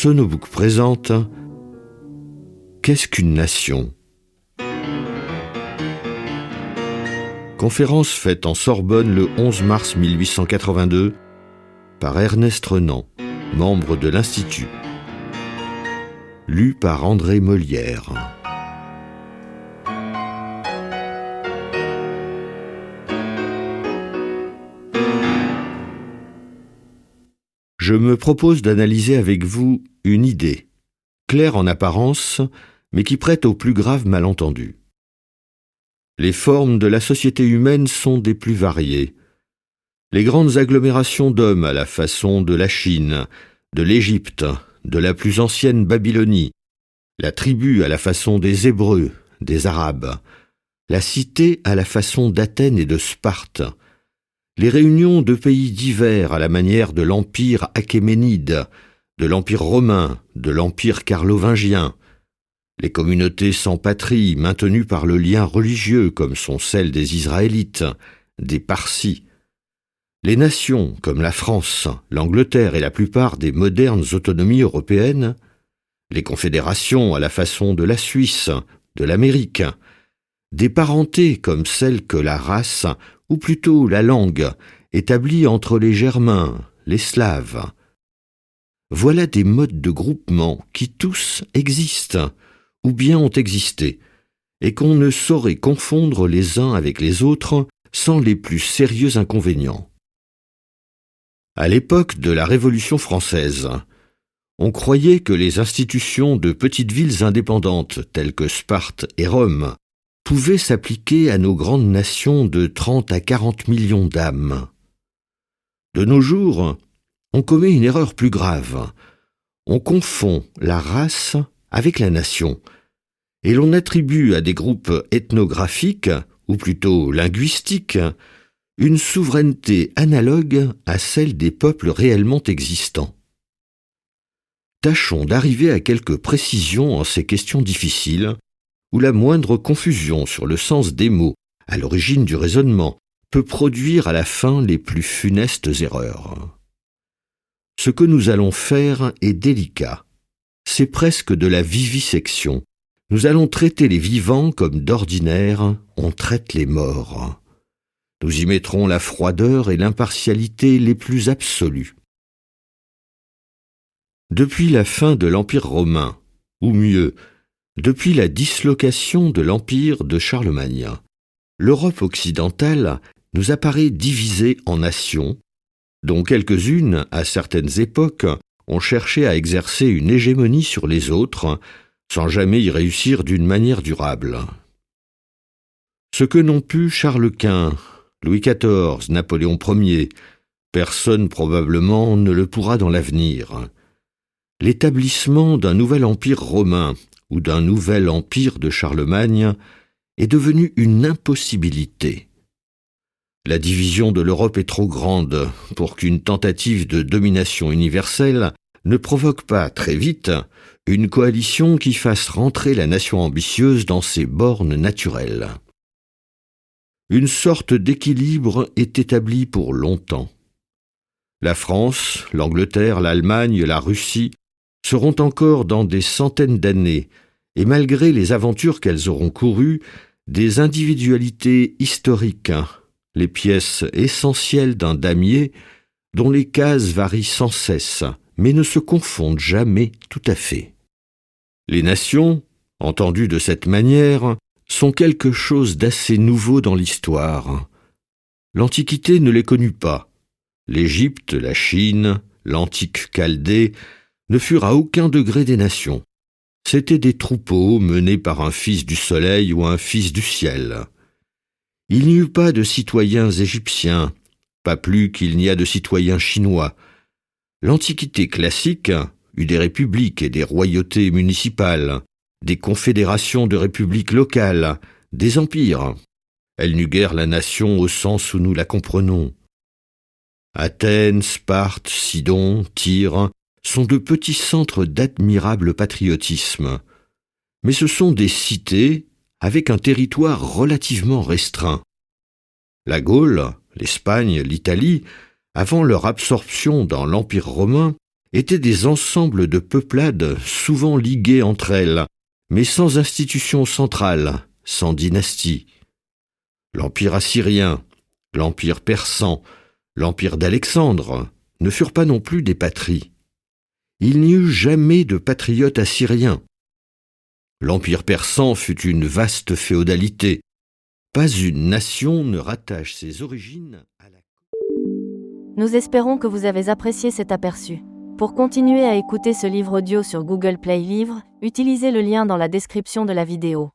Sonobook présente Qu'est-ce qu'une nation? Conférence faite en Sorbonne le 11 mars 1882 par Ernest Renan, membre de l'Institut. Lu par André Molière. Je me propose d'analyser avec vous une idée, claire en apparence, mais qui prête au plus grave malentendu. Les formes de la société humaine sont des plus variées. Les grandes agglomérations d'hommes à la façon de la Chine, de l'Égypte, de la plus ancienne Babylonie, la tribu à la façon des Hébreux, des Arabes, la cité à la façon d'Athènes et de Sparte, les réunions de pays divers à la manière de l'Empire achéménide, de l'Empire romain, de l'Empire carlovingien, les communautés sans patrie maintenues par le lien religieux comme sont celles des Israélites, des Parsis, les nations comme la France, l'Angleterre et la plupart des modernes autonomies européennes, les confédérations à la façon de la Suisse, de l'Amérique, des parentés comme celles que la race, ou plutôt la langue, établie entre les Germains, les Slaves. Voilà des modes de groupement qui tous existent, ou bien ont existé, et qu'on ne saurait confondre les uns avec les autres sans les plus sérieux inconvénients. À l'époque de la Révolution française, on croyait que les institutions de petites villes indépendantes telles que Sparte et Rome pouvaient s'appliquer à nos grandes nations de 30 à 40 millions d'âmes. De nos jours, on commet une erreur plus grave. On confond la race avec la nation, et l'on attribue à des groupes ethnographiques, ou plutôt linguistiques, une souveraineté analogue à celle des peuples réellement existants. Tâchons d'arriver à quelques précisions en ces questions difficiles, où la moindre confusion sur le sens des mots, à l'origine du raisonnement, peut produire à la fin les plus funestes erreurs. Ce que nous allons faire est délicat. C'est presque de la vivisection. Nous allons traiter les vivants comme d'ordinaire on traite les morts. Nous y mettrons la froideur et l'impartialité les plus absolues. Depuis la fin de l'Empire romain, ou mieux, depuis la dislocation de l'Empire de Charlemagne, l'Europe occidentale nous apparaît divisée en nations, dont quelques-unes, à certaines époques, ont cherché à exercer une hégémonie sur les autres, sans jamais y réussir d'une manière durable. Ce que n'ont pu Charles Quint, Louis XIV, Napoléon Ier, personne probablement ne le pourra dans l'avenir. L'établissement d'un nouvel empire romain ou d'un nouvel empire de Charlemagne est devenu une impossibilité. La division de l'Europe est trop grande pour qu'une tentative de domination universelle ne provoque pas très vite une coalition qui fasse rentrer la nation ambitieuse dans ses bornes naturelles. Une sorte d'équilibre est établi pour longtemps. La France, l'Angleterre, l'Allemagne, la Russie seront encore dans des centaines d'années, et malgré les aventures qu'elles auront courues, des individualités historiques, les pièces essentielles d'un damier dont les cases varient sans cesse, mais ne se confondent jamais tout à fait. Les nations, entendues de cette manière, sont quelque chose d'assez nouveau dans l'histoire. L'Antiquité ne les connut pas. L'Égypte, la Chine, l'antique Chaldée ne furent à aucun degré des nations. C'étaient des troupeaux menés par un fils du soleil ou un fils du ciel. Il n'y eut pas de citoyens égyptiens, pas plus qu'il n'y a de citoyens chinois. L'Antiquité classique eut des républiques et des royautés municipales, des confédérations de républiques locales, des empires. Elle n'eut guère la nation au sens où nous la comprenons. Athènes, Sparte, Sidon, Tyr sont de petits centres d'admirable patriotisme, mais ce sont des cités avec un territoire relativement restreint. La Gaule, l'Espagne, l'Italie, avant leur absorption dans l'Empire romain, étaient des ensembles de peuplades souvent liguées entre elles, mais sans institution centrale, sans dynastie. L'Empire assyrien, l'Empire persan, l'Empire d'Alexandre ne furent pas non plus des patries. Il n'y eut jamais de patriote assyrien. L'Empire persan fut une vaste féodalité. Pas une nation ne rattache ses origines à la... Nous espérons que vous avez apprécié cet aperçu. Pour continuer à écouter ce livre audio sur Google Play Livres, utilisez le lien dans la description de la vidéo.